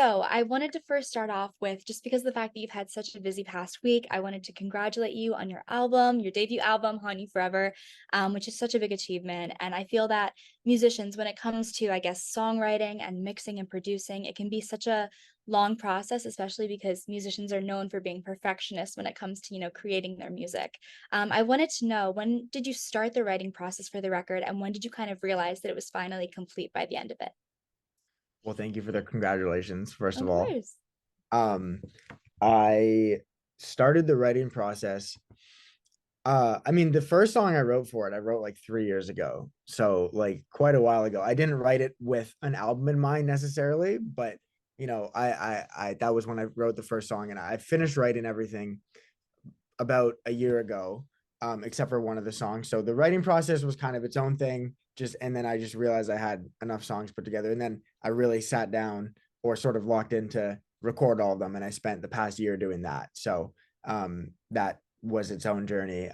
So I wanted to first start off with just because of the fact that you've had such a busy past week, I wanted to congratulate you on your album, your debut album, Haunt You Forever, which is such a big achievement. And I feel that musicians, when it comes to, I guess, songwriting and mixing and producing, it can be such a long process, especially because musicians are known for being perfectionists when it comes to, creating their music. I wanted to know, when did you start the writing process for the record, and when did you kind of realize that it was finally complete by the end of it? Well, thank you for the congratulations, first of Of all. course. Um, I started the writing process. I mean, the first song I wrote for it, I wrote like 3 years ago. So like quite a while ago. I didn't write it with an album in mind necessarily, but I that was when I wrote the first song, and I finished writing everything about a year ago, except for one of the songs. So the writing process was kind of its own thing. And then I just realized I had enough songs put together, and then I really sat down or sort of locked in to record all of them, and I spent the past year doing that. So that was its own journey.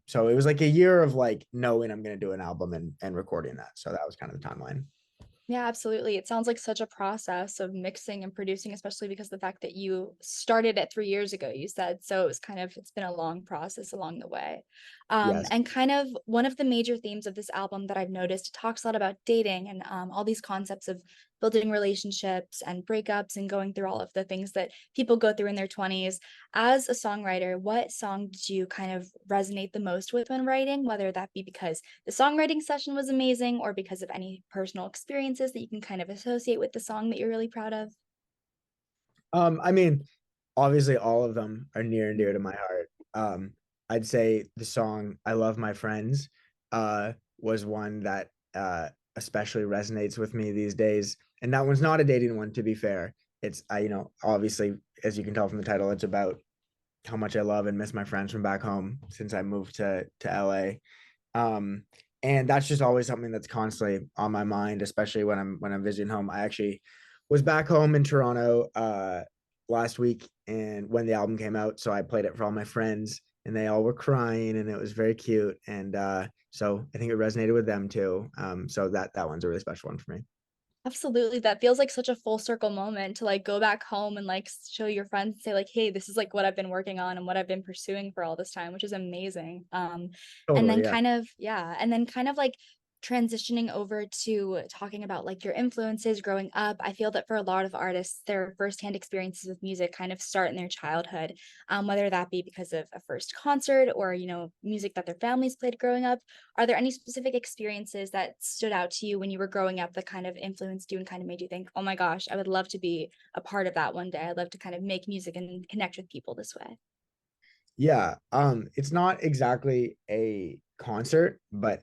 So it was like a year of like knowing I'm going to do an album and recording that. So that was kind of the timeline. Yeah, absolutely. It sounds like such a process of mixing and producing, especially because the fact that you started it 3 years ago, you said. So it's been a long process along the way. Yes. And kind of one of the major themes of this album that I've noticed, it talks a lot about dating and all these concepts of building relationships and breakups and going through all of the things that people go through in their 20s. As a songwriter, what song did you kind of resonate the most with when writing, whether that be because the songwriting session was amazing or because of any personal experiences that you can kind of associate with the song that you're really proud of? I mean, obviously all of them are near and dear to my heart. I'd say the song "I Love My Friends" was one that especially resonates with me these days, and that one's not a dating one, to be fair. It's obviously, as you can tell from the title, it's about how much I love and miss my friends from back home since I moved to LA. Um, and that's just always something that's constantly on my mind, especially when I'm visiting home. I actually was back home in Toronto last week, and when the album came out, so I played it for all my friends, and they all were crying, and it was very cute. And so I think it resonated with them too. So that one's a really special one for me. Absolutely, that feels like such a full circle moment to, like, go back home and, like, show your friends and say, like, "Hey, this is, like, what I've been working on and what I've been pursuing for all this time," which is amazing. And Totally, then yeah. kind of, like, transitioning over to talking about, like, your influences growing up, I feel that for a lot of artists, their firsthand experiences with music kind of start in their childhood, whether that be because of a first concert or, music that their families played growing up. Are there any specific experiences that stood out to you when you were growing up that kind of influenced you and kind of made you think, "Oh my gosh, I would love to be a part of that one day. I'd love to kind of make music and connect with people this way." Yeah, it's not exactly a concert, but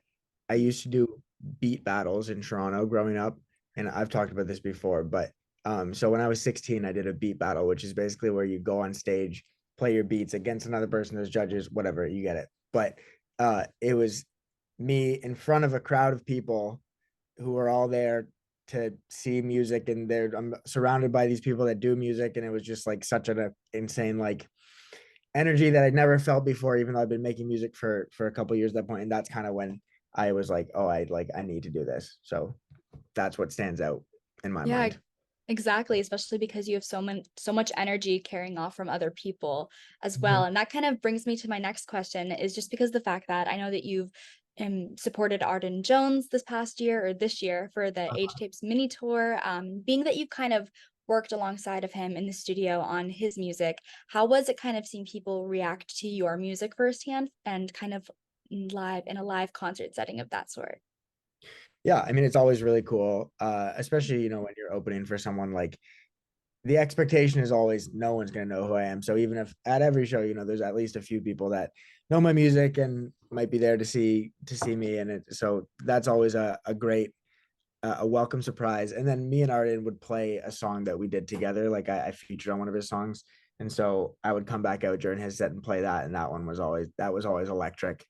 I used to do beat battles in Toronto growing up, and I've talked about this before, but so when I was 16, I did a beat battle, which is basically where you go on stage, play your beats against another person, there's judges, whatever, you get it. But it was me in front of a crowd of people who are all there to see music, and I'm surrounded by these people that do music, and it was just like such an insane like energy that I'd never felt before, even though I've been making music for a couple years at that point. And that's kind of when I was like, oh, I need to do this. So that's what stands out in my Yeah, mind. exactly, especially because you have so much energy carrying off from other people as well. Mhm. And that kind of brings me to my next question is just because the fact that I know that you've supported Arden Jones this past year or this year for the Age Tapes mini tour, being that you kind of worked alongside of him in the studio on his music, how was it kind of seeing people react to your music firsthand and kind of live in a live concert setting of that sort? Yeah, I mean, it's always really cool, especially when you're opening for someone like the expectation is always no one's going to know who I am. So even if at every show, there's at least a few people that know my music and might be there to see me, and so that's always a great a welcome surprise. And then me and Arden would play a song that we did together. Like I featured on one of his songs, and so I would come back out during his set and play that, and that was always electric.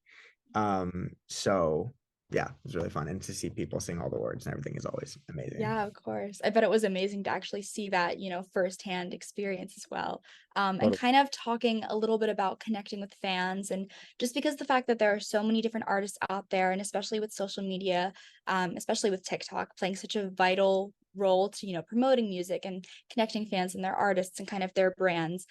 So yeah, it was really fun, and to see people sing all the words and everything is always amazing. Yeah, of course. I bet it was amazing to actually see that, firsthand experience as well. And Totally. kind of talking a little bit about connecting with fans and just because the fact that there are so many different artists out there, and especially with social media, especially with TikTok playing such a vital role to, promoting music and connecting fans and their artists and kind of their brands.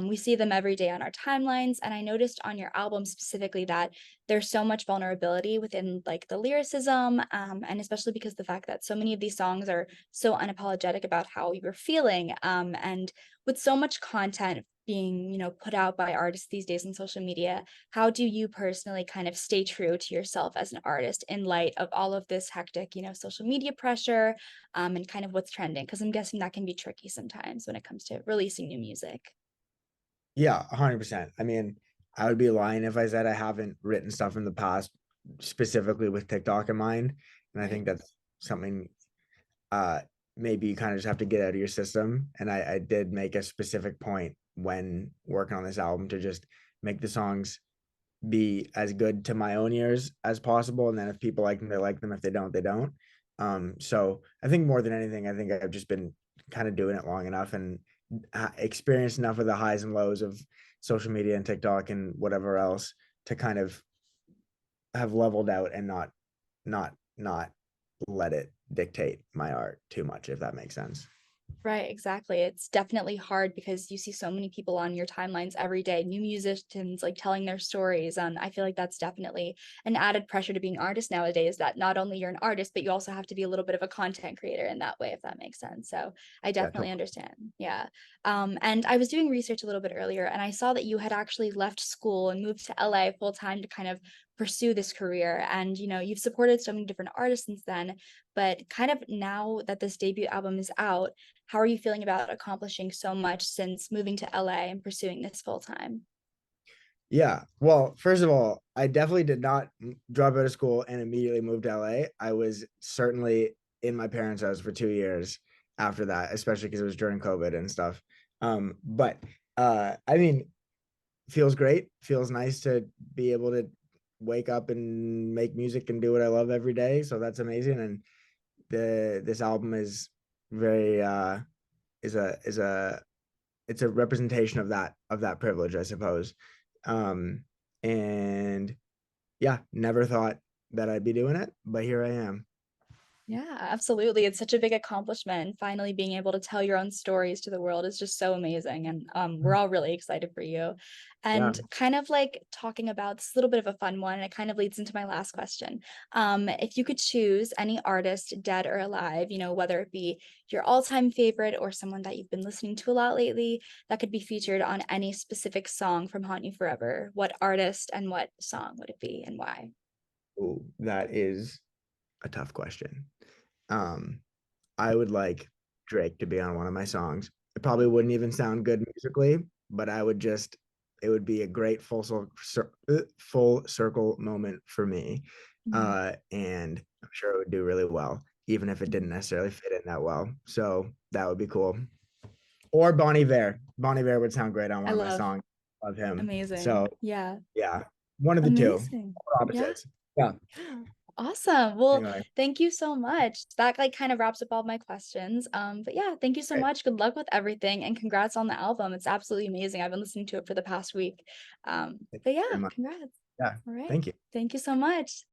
We see them every day on our timelines. And I noticed on your album specifically that there's so much vulnerability within like the lyricism, and especially because the fact that so many of these songs are so unapologetic about how you're feeling. And with so much content being, put out by artists these days on social media, how do you personally kind of stay true to yourself as an artist in light of all of this hectic, social media pressure, and kind of what's trending? Because I'm guessing that can be tricky sometimes when it comes to releasing new music. Yeah, 100%. I mean, I would be lying if I said I haven't written stuff in the past, specifically with TikTok in mind. And I Right. think that's something uh maybe you kind of just have to get out of your system. And I did make a specific point when working on this album to just make the songs be as good to my own ears as possible. And then if people like them, they like them. If they don't, they don't. So I think more than anything, I think I've just been kind of doing it long enough and experienced enough of the highs and lows of social media and TikTok and whatever else to kind of have leveled out and not let it dictate my art too much, if that makes sense. Right, exactly. It's definitely hard because you see so many people on your timelines every day, new musicians like telling their stories. And I feel like that's definitely an added pressure to being an artist nowadays, that not only you're an artist, but you also have to be a little bit of a content creator in that way, if that makes sense. So I Yeah, definitely totally. understand. Yeah. And I was doing research a little bit earlier and I saw that you had actually left school and moved to LA full time to kind of pursue this career. And, you've supported so many different artists since then. But kind of now that this debut album is out, how are you feeling about accomplishing so much since moving to LA and pursuing this full time? Yeah. Well, first of all, I definitely did not drop out of school and immediately move to LA. I was certainly in my parents' house for 2 years after that, especially because it was during COVID and stuff. But I mean, feels great. Feels nice to be able to wake up and make music and do what I love every day. So that's amazing. And this album is very is a it's a representation of that privilege, I suppose. Um, and yeah, never thought that I'd be doing it, but here I am. Yeah, absolutely. It's such a big accomplishment. Finally being able to tell your own stories to the world is just so amazing. And we're all really excited for you. Yeah. And kind of like talking about this little bit of a fun one, and it kind of leads into my last question. If you could choose any artist, dead or alive, whether it be your all-time favorite or someone that you've been listening to a lot lately, that could be featured on any specific song from Haunt You Forever, what artist and what song would it be and why? Ooh, that is a tough question. Um, I would like Drake to be on one of my songs. It probably wouldn't even sound good musically, but it would be a great full circle moment for me. Mhm. And I'm sure it would do really well, even if it didn't necessarily fit in that well. So that would be cool. Or Bonnie Vare. Bonnie Vare would sound great on I one of my love. songs. Love him. Amazing. So Yeah. yeah, one of the two. Amazing. Yeah. Opposites. Yeah. Yeah. Awesome. Well, Anyway, thank you so much. That like kind of wraps up all my questions. But yeah, thank you so great. much. Good luck with everything and congrats on the album. It's absolutely amazing. I've been listening to it for the past week. Thank But you very yeah, much. congrats. Yeah. All right. Thank you. Thank you so much.